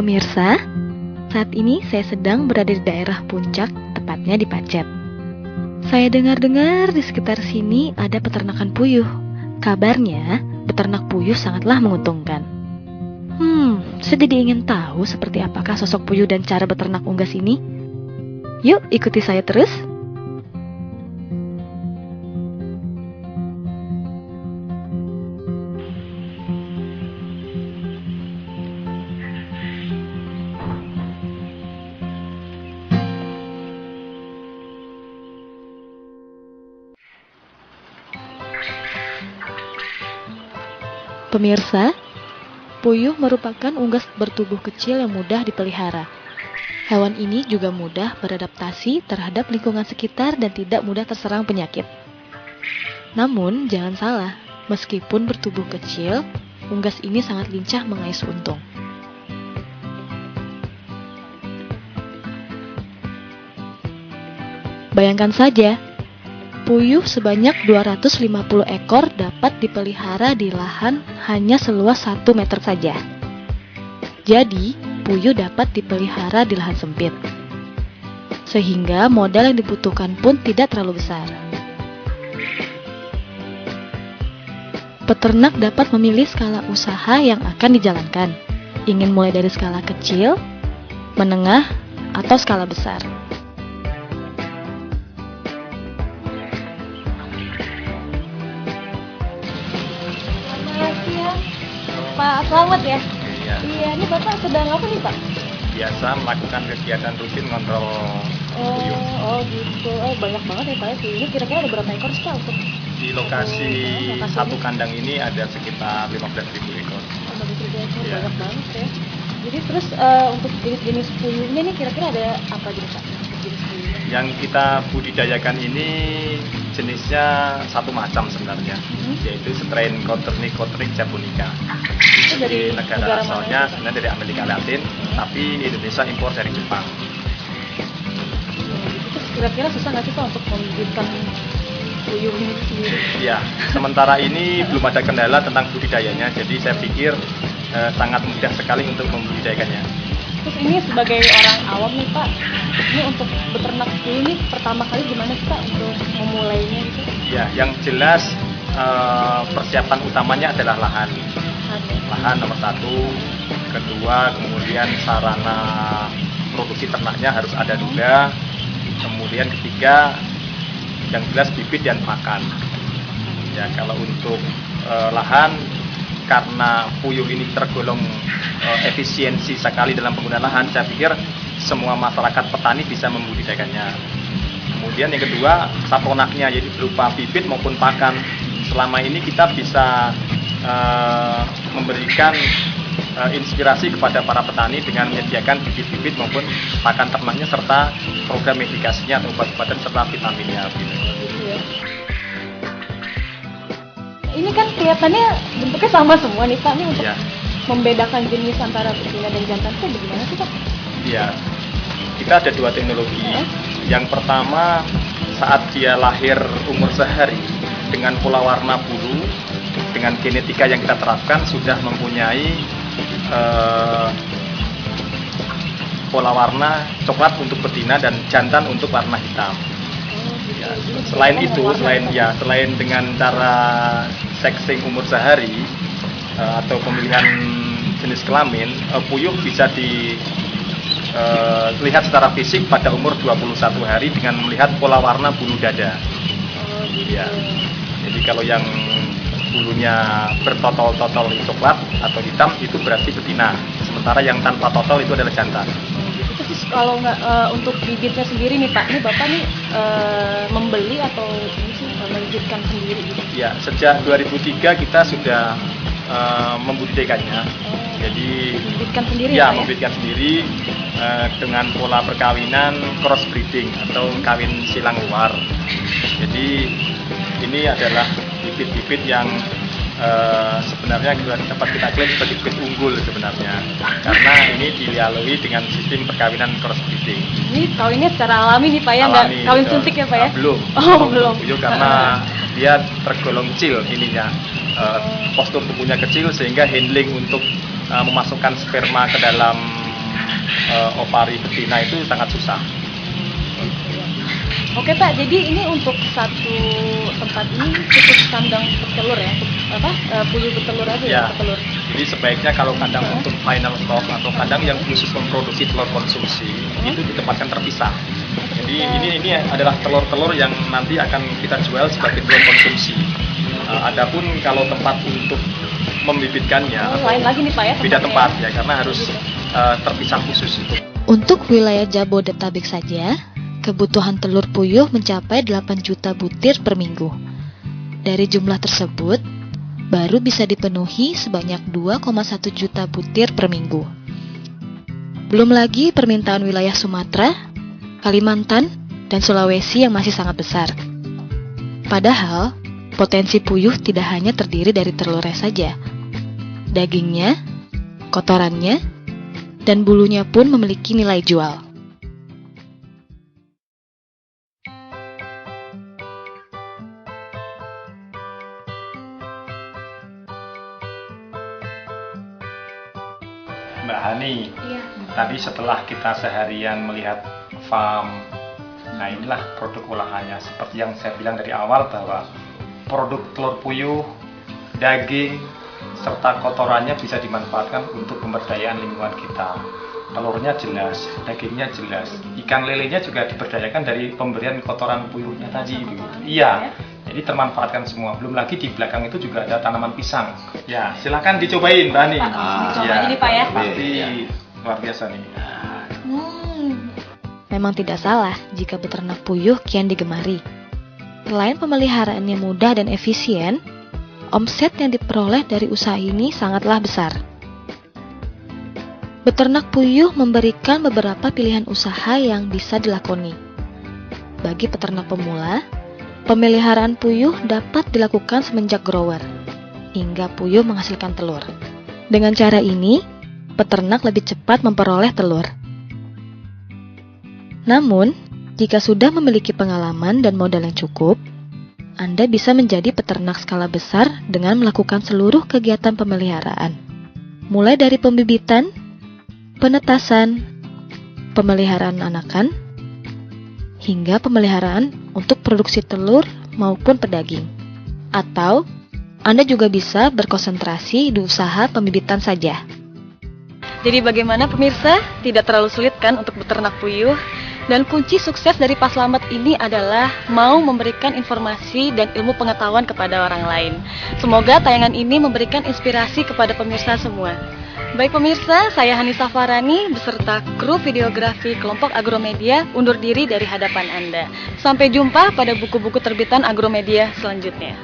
Pemirsa, saat ini saya sedang berada di daerah Puncak, tepatnya di Pacet. Saya dengar-dengar di sekitar sini ada peternakan puyuh. Kabarnya, beternak puyuh sangatlah menguntungkan. Saya jadi ingin tahu seperti apakah sosok puyuh dan cara beternak unggas ini. Yuk, ikuti saya terus. Pemirsa, puyuh merupakan unggas bertubuh kecil yang mudah dipelihara. Hewan ini juga mudah beradaptasi terhadap lingkungan sekitar dan tidak mudah terserang penyakit. Namun, jangan salah, meskipun bertubuh kecil, unggas ini sangat lincah mengais untung. Bayangkan saja, puyuh sebanyak 250 ekor dapat dipelihara di lahan hanya seluas 1 meter saja. Jadi, puyuh dapat dipelihara di lahan sempit. Sehingga modal yang dibutuhkan pun tidak terlalu besar. Peternak dapat memilih skala usaha yang akan dijalankan. Ingin mulai dari skala kecil, menengah, atau skala besar. Pak, selamat ya. Iya. Iya, ini Bapak sedang apa nih, Pak? Biasa melakukan kegiatan rutin kontrol puyuh. Oh gitu. Oh, banyak banget ya Pak ya. Ini kira-kira ada berapa ekor sih Pak untuk Di lokasi lokasi satu ini? kandang ini ada sekitar 15.000 ekor. Oh, banyak juga ekor, Iya. banyak banget ya. Jadi terus untuk jenis-jenis puyuhnya nih kira-kira ada apa jenis Pak? Jenis puyuhnya? Yang kita budidayakan ini jenisnya satu macam sebenarnya, yaitu strain Coturnix japonica. Itu dari Jadi negara negara mana asalnya itu, Pak? sebenarnya dari Amerika Latin, tapi Indonesia impor dari Jepang. Terus kira-kira susah nggak sih Pak untuk membibitkan puyuh ini sendiri? Ya, sementara ini belum ada kendala tentang budidayanya, jadi saya pikir sangat mudah sekali untuk membudidayakannya. Terus ini sebagai orang awam nih Pak, ini untuk beternak puyuh ini pertama kali gimana sih Pak untuk memulainya gitu? Ya, yang jelas persiapan utamanya adalah lahan. Lahan nomor satu, kedua kemudian sarana produksi ternaknya harus ada juga, kemudian ketiga yang jelas bibit dan pakan. Ya, kalau untuk lahan, karena puyuh ini tergolong efisiensi sekali dalam penggunaan lahan, saya pikir semua masyarakat petani bisa membudidayakannya. Kemudian yang kedua, satronaknya, yaitu berupa bibit maupun pakan. Selama ini kita bisa memberikan inspirasi kepada para petani dengan menyediakan bibit-bibit maupun pakan ternaknya serta program medikasinya atau obat-obatan serta vitaminnya. Gitu ya. Ini kan kelihatannya bentuknya sama semua nih Pak, ini untuk Ya, membedakan jenis antara betina dan jantan itu bagaimana sih Pak? ya. Kita ada dua teknologi. Yang pertama, saat dia lahir umur sehari dengan pola warna bulu, dengan genetika yang kita terapkan sudah mempunyai pola warna coklat untuk betina dan jantan untuk warna hitam. Ya, selain itu, selain dengan cara sexing umur sehari atau pemilihan jenis kelamin, puyuh bisa dilihat secara fisik pada umur 21 hari dengan melihat pola warna bulu dada. Ya. Jadi kalau yang bulunya bertotol-totol coklat atau hitam itu berarti betina. Sementara yang tanpa totol itu adalah jantan. Terus kalau nggak untuk bibitnya sendiri nih Pak, ini Bapak nih membeli atau ini sih membibitkan sendiri gitu? Ya, sejak 2003 kita sudah membudidayakannya. Jadi Membibitkan sendiri ya, Pak, membibitkan sendiri dengan pola perkawinan cross breeding atau kawin silang luar. Jadi ini adalah bibit-bibit yang sebenarnya dapat kita klaim sebagai bibit unggul sebenarnya, karena ini dilalui dengan sistem perkawinan cross breeding. Ini kawinnya secara alami nih Pak ya, nggak Alami, kawin betul. suntik ya Pak ya? Belum. Oh, belum. Puyuh karena dia tergolong kecil ininya, postur tubuhnya kecil sehingga handling untuk memasukkan sperma ke dalam ovari betina itu sangat susah. Oke Pak, jadi ini untuk satu tempat ini cukup kandang bertelur ya, untuk puyuh bertelur aja ya, bertelur. Jadi sebaiknya kalau kandang untuk final stock atau kandang yang khusus memproduksi telur konsumsi itu ditempatkan terpisah. Jadi ini adalah telur-telur yang nanti akan kita jual sebagai telur konsumsi. Adapun kalau tempat untuk membibitkannya lain lagi nih Pak ya, beda tempat ya, karena harus terpisah khusus itu. Untuk wilayah Jabodetabek saja, kebutuhan telur puyuh mencapai 8 juta butir per minggu. Dari jumlah tersebut, baru bisa dipenuhi sebanyak 2,1 juta butir per minggu. Belum lagi permintaan wilayah Sumatera, Kalimantan, dan Sulawesi yang masih sangat besar. Padahal, potensi puyuh tidak hanya terdiri dari telurnya saja. Dagingnya, kotorannya, dan bulunya pun memiliki nilai jual. Mbak Hani, tadi setelah kita seharian melihat farm, nah inilah produk olahannya. Seperti yang saya bilang dari awal bahwa produk telur puyuh, daging, serta kotorannya bisa dimanfaatkan untuk pemberdayaan lingkungan kita. Telurnya jelas, dagingnya jelas, ikan lelenya juga diberdayakan dari pemberian kotoran puyuhnya tadi. Iya. Jadi termanfaatkan semua. Belum lagi di belakang itu juga ada tanaman pisang. Ya, silakan dicobain, Mbak Ani. Coba ini Pak ya. Pasti luar biasa nih. Memang tidak salah jika beternak puyuh kian digemari. Selain pemeliharaannya mudah dan efisien, omset yang diperoleh dari usaha ini sangatlah besar. Beternak puyuh memberikan beberapa pilihan usaha yang bisa dilakoni. Bagi peternak pemula, pemeliharaan puyuh dapat dilakukan semenjak grower, hingga puyuh menghasilkan telur. Dengan cara ini, peternak lebih cepat memperoleh telur. Namun, jika sudah memiliki pengalaman dan modal yang cukup, Anda bisa menjadi peternak skala besar dengan melakukan seluruh kegiatan pemeliharaan. Mulai dari pembibitan, penetasan, pemeliharaan anakan, hingga pemeliharaan untuk produksi telur maupun pedaging. Atau, Anda juga bisa berkonsentrasi di usaha pembibitan saja. Jadi bagaimana pemirsa? Tidak terlalu sulit kan untuk beternak puyuh? Dan kunci sukses dari Pak Slamet ini adalah mau memberikan informasi dan ilmu pengetahuan kepada orang lain. Semoga tayangan ini memberikan inspirasi kepada pemirsa semua. Baik pemirsa, saya Hanisa Farani beserta kru videografi kelompok Agromedia undur diri dari hadapan Anda. Sampai jumpa pada buku-buku terbitan Agromedia selanjutnya.